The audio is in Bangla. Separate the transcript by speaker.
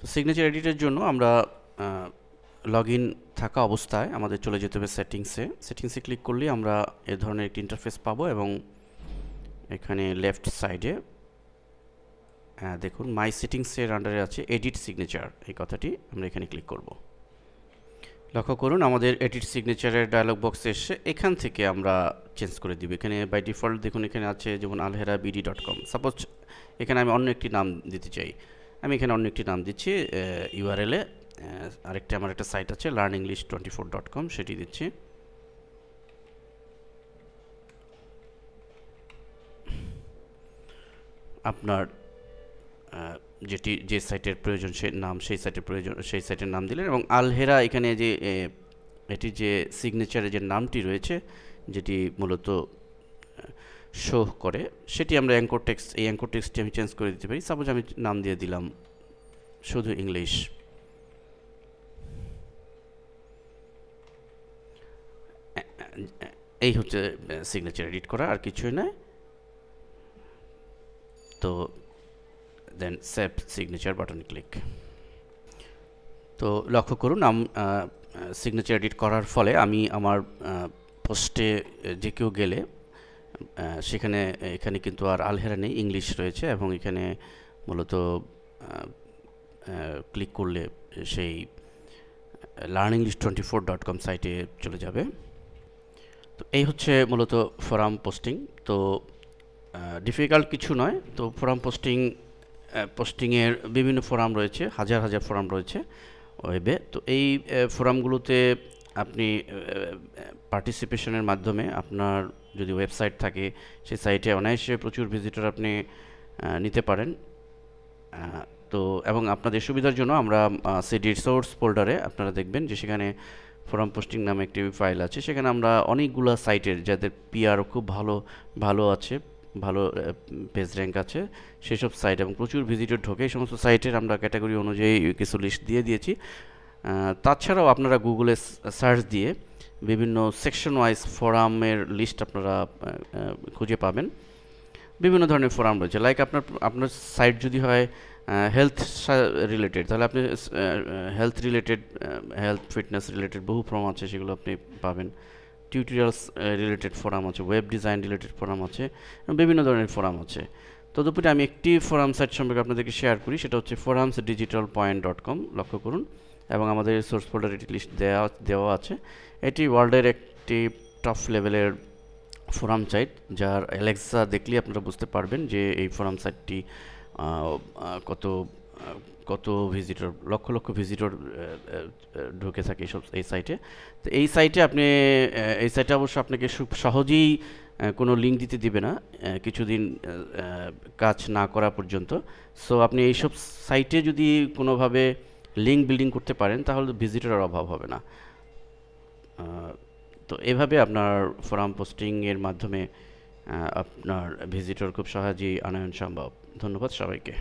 Speaker 1: তো সিগনেচার এডিটের জন্য আমরা লগ ইন থাকা অবস্থায় আমাদের চলে যেতে হবে সেটিংসে ক্লিক করলে আমরা এ ধরনের একটি ইন্টারফেস পাবো এবং এখানে লেফট সাইডে দেখুন মাই সেটিংসের আন্ডারে আছে এডিট সিগনেচার, এই কথাটি আমরা এখানে ক্লিক করব। লক্ষ্য করুন আমাদের এডিট সিগনেচারের ডায়লগ বক্সে এসে এখান থেকে আমরা চেঞ্জ করে দিব। এখানে বাই ডিফল্ট দেখুন এখানে আছে যেমন alherabd.com। সাপোজ এখানে আমি অন্য একটি নাম দিতে চাই, আমি এখানে অন্য একটি নাম দিচ্ছি ইউআরএলে। আমার একটা সাইট আছে learnenglish24.com, সেটি দিচ্ছি। আপনার যে সাইটের প্রয়োজন সেই সাইটের নাম দিলেন এবং আলহেরা এখানে যে এটি যে সিগনেচারে যে নামটি রয়েছে যেটি মূলত শো করে সেটি আমরা অ্যাঙ্কর টেক্সটটি আমি চেঞ্জ করে দিতে পারি। সাপোজ আমি নাম দিয়ে দিলাম শুধু ইংলিশ। এই হচ্ছে সিগনেচার এডিট করা, আর কিছুই নয়। তো দেন সেভ সিগনেচার বাটনে ক্লিক। তো লক্ষ্য করুন সিগনেচার এডিট করার ফলে আমি আমার পোস্টে যে কেউ গেলে এখানে কিন্তু আর আলহেরা নেই, ইংলিশ রয়েছে এবং এখানে মূলত ক্লিক করলে সেই learnenglish24.com সাইটে চলে যাবে। তো এই হচ্ছে মূলত ফোরাম পোস্টিং। তো ডিফিকাল্ট কিছু নয়। তো ফোরাম পোস্টিংয়ের বিভিন্ন ফোরাম রয়েছে, হাজার হাজার ফোরাম রয়েছে ওয়েবে। তো এই ফোরামগুলোতে আপনি পার্টিসিপেশনের মাধ্যমে আপনার যদি ওয়েবসাইট থাকে সেই সাইটে অনায়াসে প্রচুর ভিজিটর আপনি নিতে পারেন। তো এবং আপনাদের সুবিধার জন্য আমরা সিডি রিসোর্স ফোল্ডারে আপনারা দেখবেন যে সেখানে ফোরাম পোস্টিং নামে একটি ফাইল আছে। সেখানে আমরা অনেকগুলো সাইটের যাদের পিআর খুব ভালো আছে, ভালো পেজ র্যাঙ্ক আছে সেসব সাইট এবং প্রচুর ভিজিটর ঢোকে, এই সমস্ত সাইটের আমরা ক্যাটাগরি অনুযায়ী কিছু লিস্ট দিয়ে দিয়েছি। তাছাড়াও আপনারা গুগলে সার্চ দিয়ে বিভিন্ন সেকশন ওয়াইজ ফোরামের লিস্ট আপনারা খুঁজে পাবেন। বিভিন্ন ধরনের ফোরাম রয়েছে, লাইক আপনার সাইট যদি হয় হেলথ রিলেটেড, তাহলে আপনি হেলথ ফিটনেস রিলেটেড বহু ফোরাম আছে, সেগুলো আপনি পাবেন। টিউটোরিয়ালস রিলেটেড ফোরাম আছে, ওয়েব ডিজাইন রিলেটেড ফোরাম আছে, বিভিন্ন ধরনের ফোরাম আছে। তদুপরি আমি একটি ফোরাম সাইট সম্পর্কে আপনাদেরকে শেয়ার করি, সেটা হচ্ছে forumsdigitalpoint.com। লক্ষ্য করুন এবং আমাদের সোর্স ফোল্ডার এটি লিস্ট দেওয়া আছে। এটি ওয়ার্ল্ডের একটি টপ লেভেলের ফোরাম সাইট, যার অ্যালেক্সা দেখলেই আপনারা বুঝতে পারবেন যে এই ফোরাম সাইটটি কত ভিজিটর, লক্ষ ভিজিটর ঢুকে থাকে এই সাইটে। তো এই সাইটে অবশ্য আপনাকে খুব সহজেই কোনো লিঙ্ক দিতে দিবে না কিছুদিন কাজ না করা পর্যন্ত। সো আপনি এইসব সাইটে যদি কোনোভাবে লিঙ্ক বিল্ডিং করতে পারেন তাহলে ভিজিটরের অভাব হবে না। তো এভাবে আপনার ফোরাম পোস্টিংয়ের মাধ্যমে আপনার ভিজিটর খুব সহজেই আনয়ন সম্ভব। ধন্যবাদ সবাইকে।